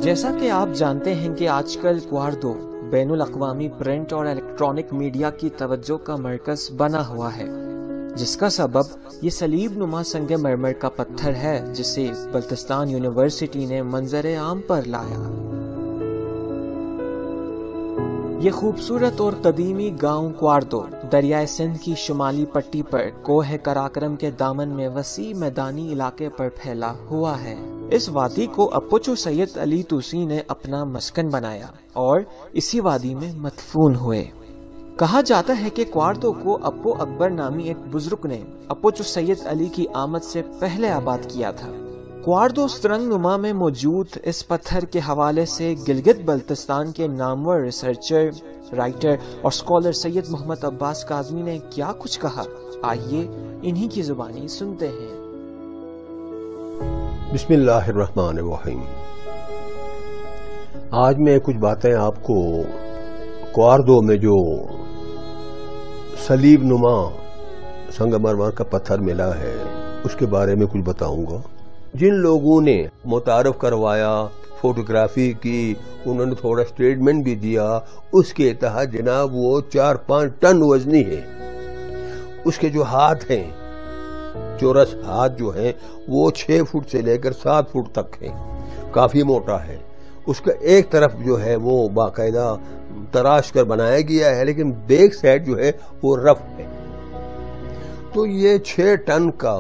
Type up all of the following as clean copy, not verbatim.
جیسا کہ آپ جانتے ہیں کہ آج کل کوارڈو بین الاقوامی پرنٹ اور الیکٹرانک میڈیا کی توجہ کا مرکز بنا ہوا ہے، جس کا سبب یہ صلیب نما سنگ مرمر کا پتھر ہے جسے بلتستان یونیورسٹی نے منظر عام پر لایا۔ یہ خوبصورت اور قدیمی گاؤں کوارڈو دریائے سندھ کی شمالی پٹی پر کوہ کراکرم کے دامن میں وسیع میدانی علاقے پر پھیلا ہوا ہے۔ اس وادی کو اپوچو سید علی توسی نے اپنا مسکن بنایا اور اسی وادی میں مدفون ہوئے۔ کہا جاتا ہے کہ کوارڈو کو اپو اکبر نامی ایک بزرگ نے اپوچو سید علی کی آمد سے پہلے آباد کیا تھا۔ کوارڈو سرنگ نما میں موجود اس پتھر کے حوالے سے گلگت بلتستان کے نامور ریسرچر، رائٹر اور اسکالر سید محمد عباس کاظمی نے کیا کچھ کہا، آئیے انہی کی زبانی سنتے ہیں۔ بسم اللہ الرحمن الرحیم۔ آج میں کچھ باتیں آپ کو کوارڈو میں جو صلیب نما سنگ مرمر کا پتھر ملا ہے اس کے بارے میں کچھ بتاؤں گا۔ جن لوگوں نے متعارف کروایا، فوٹوگرافی کی، انہوں نے تھوڑا سٹیٹمنٹ بھی دیا، اس کے تحت جناب وہ 4-5 ٹن وزنی ہے۔ اس کے جو ہاتھ ہیں، چورس ہاتھ جو ہیں، وہ 6 فٹ سے لے کر 7 فٹ تک ہیں، کافی موٹا ہے۔ اس کا ایک طرف جو ہے وہ باقاعدہ تراش کر بنایا گیا ہے، لیکن بیک سائڈ جو ہے وہ رف ہے۔ تو یہ 6 ٹن کا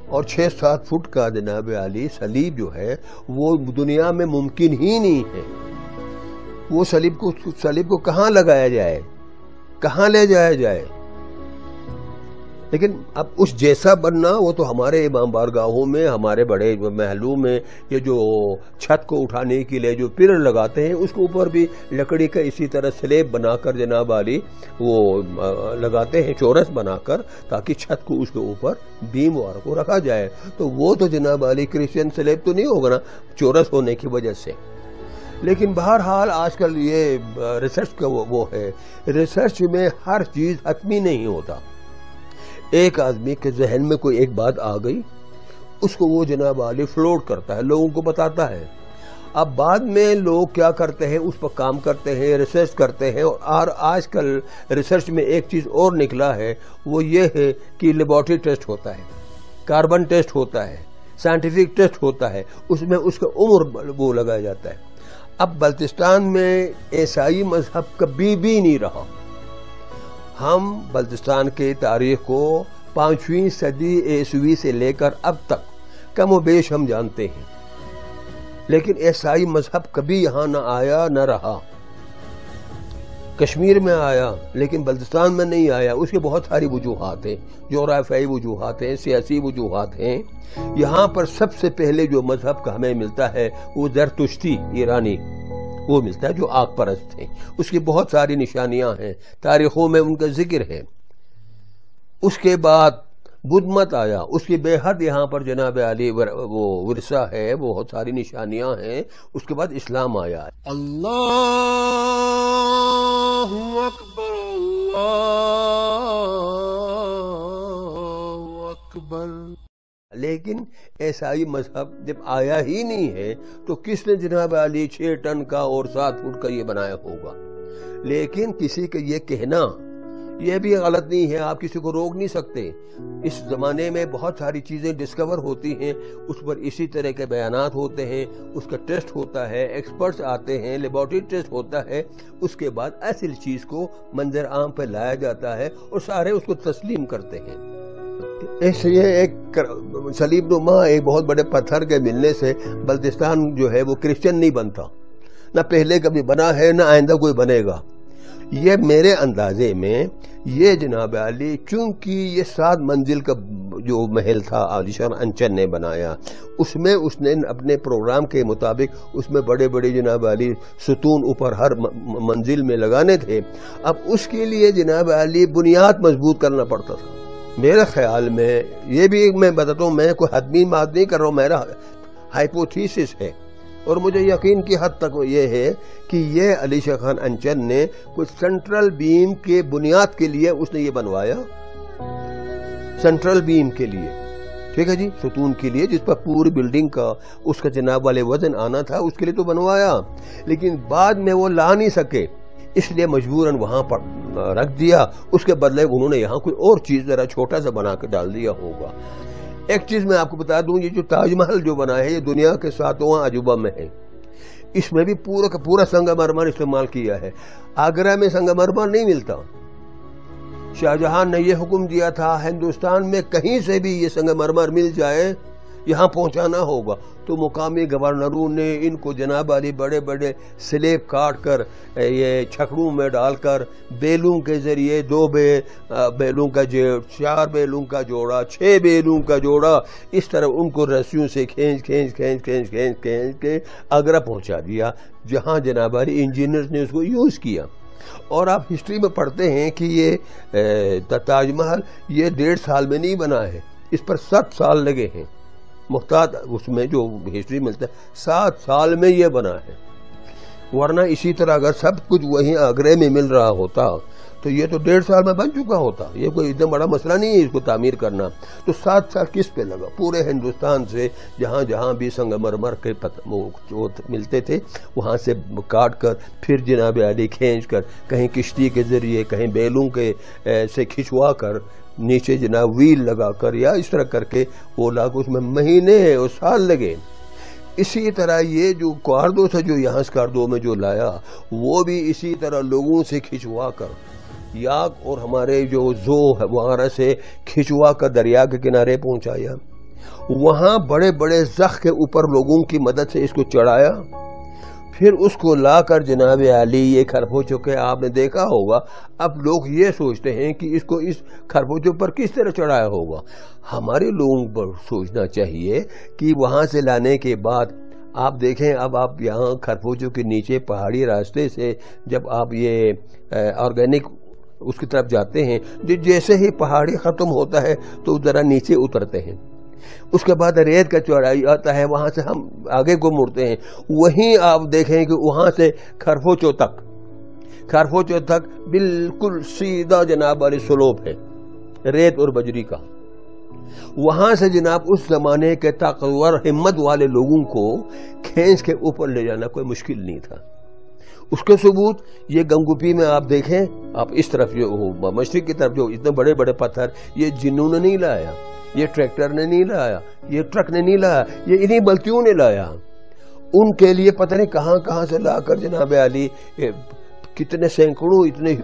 اور 6-7 فٹ کا جناب علی صلیب جو ہے وہ دنیا میں ممکن ہی نہیں ہے۔ وہ صلیب کو کہاں لگایا جائے، کہاں لے جایا جائے؟ لیکن اب اس جیسا بننا وہ تو ہمارے امام بارگاہوں میں، ہمارے بڑے محلوں میں یہ جو چھت کو اٹھانے کے لیے جو پلر لگاتے ہیں اس کے اوپر بھی لکڑی کا اسی طرح سلیب بنا کر جناب علی وہ لگاتے ہیں، چورس بنا کر، تاکہ چھت کو اس کے اوپر بیم وار کو رکھا جائے۔ تو وہ تو جناب علی کرسچن سلیب تو نہیں ہوگا نا، چورس ہونے کی وجہ سے۔ لیکن بہرحال آج کل یہ ریسرچ کا وہ ہے، ریسرچ میں ہر چیز حتمی نہیں ہوتا۔ ایک آدمی کے ذہن میں کوئی ایک بات آ گئی، اس کو وہ جناب علی فلوٹ کرتا ہے، لوگوں کو بتاتا ہے۔ اب بعد میں لوگ کیا کرتے ہیں، اس پر کام کرتے ہیں، ریسرچ کرتے ہیں، اور آج کل ریسرچ میں ایک چیز اور نکلا ہے، وہ یہ ہے کہ لیبارٹری ٹیسٹ ہوتا ہے، کاربن ٹیسٹ ہوتا ہے، سائنٹیفک ٹیسٹ ہوتا ہے، اس میں اس کا عمر وہ لگایا جاتا ہے۔ اب بلتستان میں عیسائی مذہب کبھی بھی نہیں رہا۔ ہم بلتستان کی تاریخ کو 5ویں صدی عیسوی سے لے کر اب تک کم و بیش ہم جانتے ہیں، لیکن عیسائی مذہب کبھی یہاں نہ آیا نہ رہا۔ کشمیر میں آیا لیکن بلتستان میں نہیں آیا۔ اس کے بہت ساری وجوہات ہیں، جغرافیائی وجوہات ہیں، سیاسی وجوہات ہیں۔ یہاں پر سب سے پہلے جو مذہب کا ہمیں ملتا ہے وہ زرتشتی ایرانی وہ ملتا ہے، جو آگ پرست ہیں۔ اس کی بہت ساری نشانیاں ہیں، تاریخوں میں ان کا ذکر ہے۔ اس کے بعد بدھ مت آیا، اس کی بے حد یہاں پر جناب علی وہ ورثہ ہے، بہت ساری نشانیاں ہیں۔ اس کے بعد اسلام آیا۔ اللہ اکبر، اللہ اکبر۔ لیکن عیسائی مذہب جب آیا ہی نہیں ہے تو کس نے جناب علی 6 ٹن کا اور 7 فٹ کا یہ بنایا ہوگا؟ لیکن کسی کا یہ کہنا یہ بھی غلط نہیں ہے، آپ کسی کو روک نہیں سکتے۔ اس زمانے میں بہت ساری چیزیں ڈسکور ہوتی ہیں، اس پر اسی طرح کے بیانات ہوتے ہیں، اس کا ٹیسٹ ہوتا ہے، ایکسپرٹس آتے ہیں، لیبارٹری ٹیسٹ ہوتا ہے، اس کے بعد اصل چیز کو منظر عام پہ لایا جاتا ہے اور سارے اس کو تسلیم کرتے ہیں۔ اس لیے ایک صلیب نما ایک بہت بڑے پتھر کے ملنے سے بلتستان جو ہے وہ کرسچن نہیں بنتا، نہ پہلے کبھی بنا ہے نہ آئندہ کوئی بنے گا۔ یہ میرے اندازے میں یہ جناب علی چونکہ یہ 7 منزل کا جو محل تھا عالیشان انچن نے بنایا، اس میں اس نے اپنے پروگرام کے مطابق اس میں بڑے بڑے جناب علی ستون اوپر ہر منزل میں لگانے تھے۔ اب اس کے لیے جناب علی بنیاد مضبوط کرنا پڑتا تھا۔ میرے خیال میں یہ بھی میں بتاتا ہوں، میں کوئی حتمی بات نہیں کر رہا ہوں، میرا ہائپوتھیسس ہے، اور مجھے یقین کی حد تک یہ ہے کہ یہ علی شاہ خان انچن نے کوئی سینٹرل بیم کے بنیاد کے لیے اس نے یہ بنوایا، سینٹرل بیم کے لیے ٹھیک ہے جی، ستون کے لیے، جس پر پوری بلڈنگ کا اس کا جناب والے وزن آنا تھا، اس کے لیے تو بنوایا، لیکن بعد میں وہ لا نہیں سکے، اس لیے مجبوراً وہاں پر رکھ دیا۔ اس کے بدلے انہوں نے یہاں کوئی اور چیز ذرا چھوٹا سا بنا کے ڈال دیا ہوگا۔ ایک چیز میں آپ کو بتا دوں، یہ جو تاج محل جو بنا ہے، یہ دنیا کے 7واں عجوبہ میں ہے۔ اس میں بھی پورا کا پورا سنگ مرمر استعمال کیا ہے۔ آگرہ میں سنگ مرمر نہیں ملتا۔ شاہجہاں نے یہ حکم دیا تھا ہندوستان میں کہیں سے بھی یہ سنگ مرمر مل جائے یہاں پہنچانا ہوگا، تو مقامی گورنروں نے ان کو جناب علی بڑے بڑے سلیب کاٹ کر یہ چھکڑوں میں ڈال کر بیلوں کے ذریعے 2 بیلوں کا 4 بیلوں کا جوڑا، 6 بیلوں کا جوڑا، اس طرح ان کو رسیوں سے کھینچ کے آگرہ پہنچا دیا، جہاں جناب علی انجینئرز نے اس کو یوز کیا۔ اور آپ ہسٹری میں پڑھتے ہیں کہ یہ تاج محل یہ 1.5 سال میں نہیں بنا ہے، اس پر 7 سال لگے ہیں۔ محتاط اس میں جو ہسٹری ملتا ہے 7 سال میں یہ بنا ہے، ورنہ اسی طرح اگر سب کچھ وہیں آگرے میں مل رہا ہوتا تو یہ تو 1.5 سال میں بن چکا ہوتا۔ یہ کوئی اتنا بڑا مسئلہ نہیں ہے اس کو تعمیر کرنا۔ تو 7 سال کس پہ لگا؟ پورے ہندوستان سے جہاں جہاں بھی سنگ مرمر کے ملتے تھے وہاں سے کاٹ کر پھر جناب علی کھینچ کر کہیں کشتی کے ذریعے کہیں بیلوں کے سے کھچوا کر نیچے جناب ویل لگا کر یا اس طرح کر کے وہ لاکھ اس میں مہینے اور سال لگے۔ اسی طرح یہ جو کواردو سے جو یہاں اسکاردو میں جو لایا وہ بھی اسی طرح لوگوں سے کھچوا کر یاک اور ہمارے جو زو ہے وغیرہ سے کھچوا کر دریا کے کنارے پہنچایا، وہاں بڑے بڑے زخ کے اوپر لوگوں کی مدد سے اس کو چڑھایا، پھر اس کو لا کر جناب علی یہ خربوچوں کے آپ نے دیکھا ہوگا۔ اب لوگ یہ سوچتے ہیں کہ اس کو اس خربوچوں پر کس طرح چڑھایا ہوگا۔ ہمارے لوگوں پر سوچنا چاہیے کہ وہاں سے لانے کے بعد آپ دیکھیں، اب آپ یہاں خربوچوں کے نیچے پہاڑی راستے سے جب آپ یہ آرگینک اس کی طرف جاتے ہیں، جیسے ہی پہاڑی ختم ہوتا ہے تو ذرا نیچے اترتے ہیں، اس کے بعد ریت کا چوڑائی آتا ہے، وہاں سے ہم آگے کو مڑتے ہیں، وہیں آپ دیکھیں کہ وہاں سے خربوچوں تک بالکل سیدھا جناب علی سلوپ ہے ریت اور بجری کا۔ وہاں سے جناب اس زمانے کے طاقتور ہمت والے لوگوں کو کھینچ کے اوپر لے جانا کوئی مشکل نہیں تھا۔ اس کے ثبوت یہ گنگوپی میں آپ دیکھیں، آپ اس طرف جو مشرق کی طرف جو اتنے بڑے بڑے پتھر یہ جنوں نے نہیں لایا، یہ ٹریکٹر نے نہیں لایا، یہ ٹرک نے نہیں لایا، یہ انہی بلتیوں نے لایا۔ ان کے لیے پتہ نہیں کہاں کہاں سے لا کر جناب علی کتنے سینکڑوں اتنے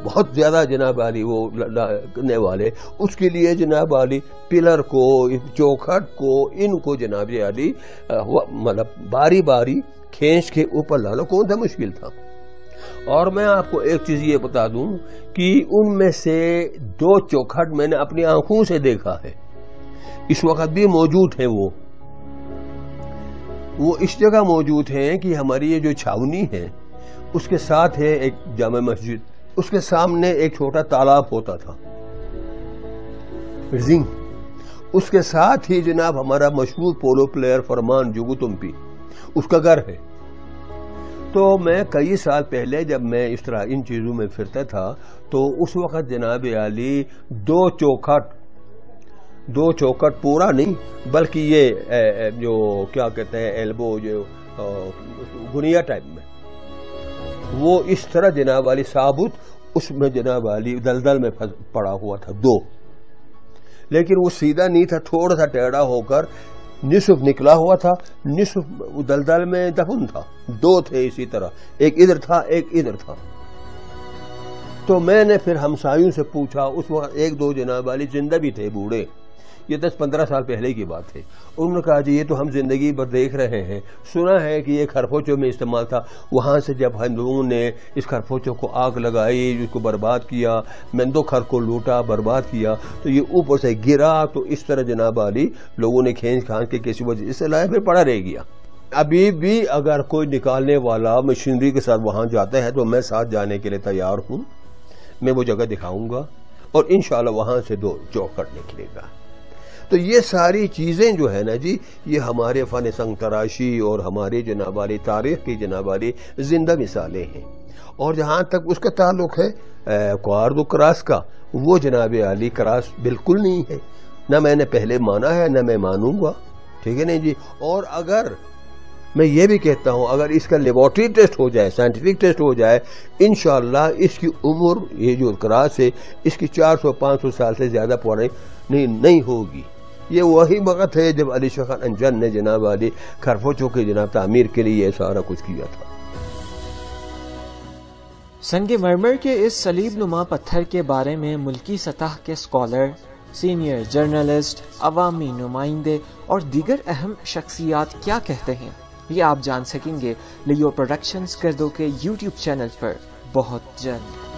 بہت زیادہ جناب علی وہ لانے والے، اس کے لیے جناب علی پلر کو چوکھٹ کو ان کو جناب علی مطلب باری باری کھینچ کے اوپر لانا کون سا مشکل تھا۔ اور میں آپ کو ایک چیز یہ بتا دوں کہ ان میں سے 2 چوکھٹ میں نے اپنی آنکھوں سے دیکھا ہے، اس وقت بھی موجود ہیں۔ وہ اس جگہ موجود ہیں کہ ہماری یہ جو چھاونی ہے اس کے ساتھ ہے ایک جامع مسجد، اس کے سامنے ایک چھوٹا تالاب ہوتا تھا زنگ، اس کے ساتھ ہی جناب ہمارا مشہور پولو پلیئر فرمان جگو تمپی اس کا گھر ہے۔ تو میں کئی سال پہلے جب میں اس طرح ان چیزوں میں پھرتا تھا تو اس وقت جناب علی 2 چوکھٹ پورا نہیں بلکہ یہ جو کیا کہتے ہیں ایلبو جو گنیا ٹائپ میں وہ اس طرح جناب علی ثابت اس میں جناب علی دلدل میں پڑا ہوا تھا 2، لیکن وہ سیدھا نہیں تھا، تھوڑا سا ٹیڑھا ہو کر نصف نکلا ہوا تھا، نصف دلدل میں دفن تھا، 2 تھے اسی طرح، ایک ادھر تھا ایک ادھر تھا۔ تو میں نے پھر ہمسایوں سے پوچھا، اس وقت 1-2 جناب علی زندہ بھی تھے بوڑھے، یہ 10-15 سال پہلے کی بات ہے، انہوں نے کہا جی یہ تو ہم زندگی بھر دیکھ رہے ہیں، سنا ہے کہ یہ خربوچوں میں استعمال تھا، وہاں سے جب ہندوؤں نے اس خربوچوں کو آگ لگائی، اس کو برباد کیا، مندو کھر کو لوٹا برباد کیا تو یہ اوپر سے گرا، تو اس طرح جناب علی لوگوں نے کھینچ کھانچ کے کسی وجہ سے لایا، پھر پڑا رہ گیا۔ ابھی بھی اگر کوئی نکالنے والا مشینری کے ساتھ وہاں جاتا ہے تو میں ساتھ جانے کے لیے تیار ہوں، میں وہ جگہ دکھاؤں گا اور انشاءاللہ وہاں سے 2 چوکھٹ نکلے گا۔ تو یہ ساری چیزیں جو ہے نا جی، یہ ہمارے فن سنگ تراشی اور ہماری جناب علی تاریخ کی جناب علی زندہ مثالیں ہیں۔ اور جہاں تک اس کا تعلق ہے کواردو کراس کا، وہ جناب علی کراس بالکل نہیں ہے، نہ میں نے پہلے مانا ہے نہ میں مانوں گا، ٹھیک ہے نہیں جی. اور اگر میں یہ بھی کہتا ہوں اگر اس کا لیبارٹری ٹیسٹ ہو جائے، سائنٹیفک ٹیسٹ ہو جائے، انشاءاللہ اس کی عمر یہ جو کراس ہے اس کی 400-500 سال سے زیادہ پرانی نہیں ہوگی. یہ وہی وقت ہے جب علی شاہ خان انجن نے جناب علی خرفوچوں کے جناب تعمیر کے لیے یہ سارا کچھ کیا تھا. سنگ مرمر کے اس صلیب نما پتھر کے بارے میں ملکی سطح کے اسکالر، سینئر جرنلسٹ، عوامی نمائندے اور دیگر اہم شخصیات کیا کہتے ہیں، یہ آپ جان سکیں گے لیو پروڈکشنز کردو کے یوٹیوب چینل پر بہت جلد.